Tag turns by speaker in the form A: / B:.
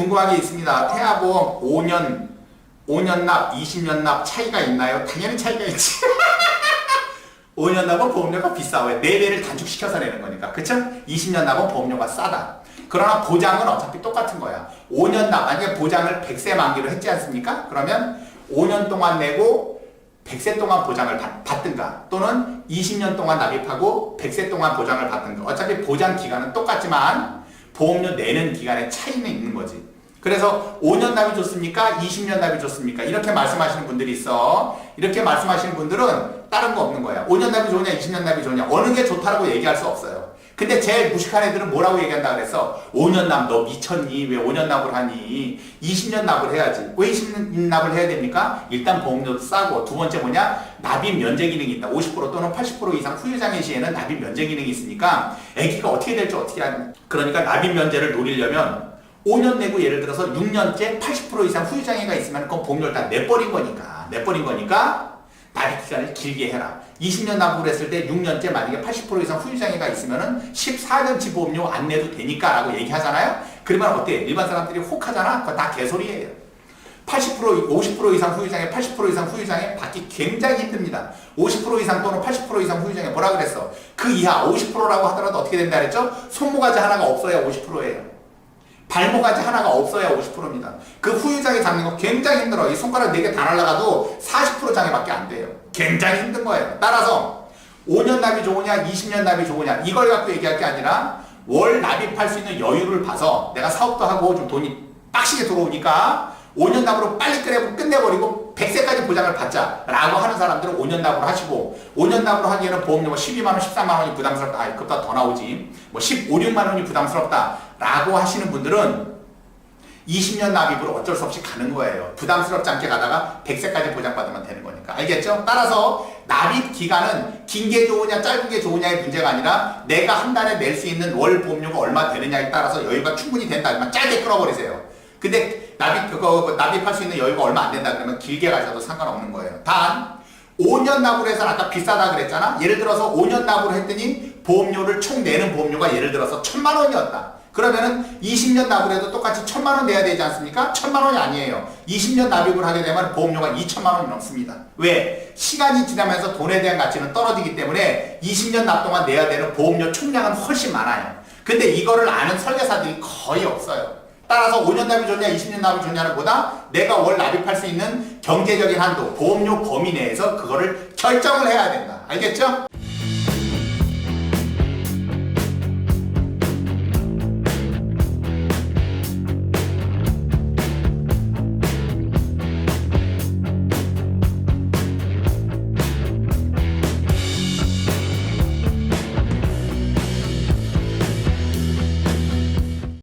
A: 궁금한 게 있습니다. 태아보험 5년 납, 20년 납 차이가 있나요? 당연히 차이가 있지. 5년 납은 보험료가 비싸. 왜? 4배를 단축시켜서 내는 거니까. 그쵸? 20년 납은 보험료가 싸다. 그러나 보장은 어차피 똑같은 거야. 5년 납, 만약에 보장을 100세 만기로 했지 않습니까? 그러면 5년 동안 내고 100세 동안 보장을 받든가 또는 20년 동안 납입하고 100세 동안 보장을 받든가. 어차피 보장 기간은 똑같지만 보험료 내는 기간에 차이는 있는 거지. 그래서 5년 납이 좋습니까? 20년 납이 좋습니까? 이렇게 말씀하시는 분들이 있어. 이렇게 말씀하시는 분들은 다른 거 없는 거야. 5년 납이 좋으냐 20년 납이 좋으냐 어느 게 좋다라고 얘기할 수 없어요. 근데 제일 무식한 애들은 뭐라고 얘기한다 그랬어? 5년 납 너 미쳤니? 왜 5년 납을 하니? 20년 납을 해야지. 왜 20년 납을 해야 됩니까? 일단 보험료도 싸고 두 번째 뭐냐? 납입 면제 기능이 있다. 50% 또는 80% 이상 후유장애 시에는 납입 면제 기능이 있으니까 애기가 어떻게 될지 어떻게 하니? 그러니까 납입 면제를 노리려면 5년 내고 예를 들어서 6년째 80% 이상 후유장애가 있으면 그건 보험료를 다 내버린 거니까 납입 기간을 길게 해라. 20년 납부를 했을 때 6년째 만약에 80% 이상 후유장애가 있으면은 14년치 보험료 안 내도 되니까 라고 얘기하잖아요? 그러면 어때? 일반 사람들이 혹하잖아? 그거 다 개소리예요. 80%, 50% 이상 후유장애, 80% 이상 후유장애 받기 굉장히 힘듭니다. 50% 이상 또는 80% 이상 후유장애 뭐라 그랬어? 그 이하 50%라고 하더라도 어떻게 된다 그랬죠? 손모가지 하나가 없어야 50%예요. 발모가지 하나가 없어야 50%입니다. 그 후유장애 잡는 거 굉장히 힘들어. 이 손가락 4개 다 날라가도 40% 장애밖에 안 돼요. 굉장히 힘든 거예요. 따라서 5년 납이 좋으냐 20년 납이 좋으냐 이걸 갖고 얘기할 게 아니라 월 납입할 수 있는 여유를 봐서 내가 사업도 하고 좀 돈이 빡시게 들어오니까 5년 납으로 빨리 끝내버리고 100세까지 보장을 받자라고 하는 사람들은 5년 납으로 하시고 5년 납으로 하기에는 보험료가 12만원, 13만원이 부담스럽다. 그보다 더 나오지. 뭐 15, 16만원이 부담스럽다라고 하시는 분들은 20년 납입으로 어쩔 수 없이 가는 거예요. 부담스럽지 않게 가다가 100세까지 보장받으면 되는 거니까. 알겠죠? 따라서 납입 기간은 긴 게 좋으냐 짧은 게 좋으냐의 문제가 아니라 내가 한 달에 낼 수 있는 월 보험료가 얼마 되느냐에 따라서 여유가 충분히 된다. 그러면 짧게 끌어버리세요. 근데 납입할 수 있는 여유가 얼마 안 된다 그러면 길게 가셔도 상관없는 거예요. 단 5년 납으로 해서 아까 비싸다 그랬잖아. 예를 들어서 5년 납으로 했더니 보험료를 총 내는 보험료가 예를 들어서 1,000만 원이었다. 그러면은 20년 납으로 해도 똑같이 1,000만 원 내야 되지 않습니까? 1,000만 원이 아니에요. 20년 납입을 하게 되면 보험료가 2,000만 원이 넘습니다. 왜? 시간이 지나면서 돈에 대한 가치는 떨어지기 때문에 20년 납 동안 내야 되는 보험료 총량은 훨씬 많아요. 근데 이거를 아는 설계사들이 거의 없어요. 따라서 5년 납이 좋냐 20년 납이 좋냐는 보다 내가 월 납입할 수 있는 경제적인 한도, 보험료 범위 내에서 그거를 결정을 해야 된다. 알겠죠?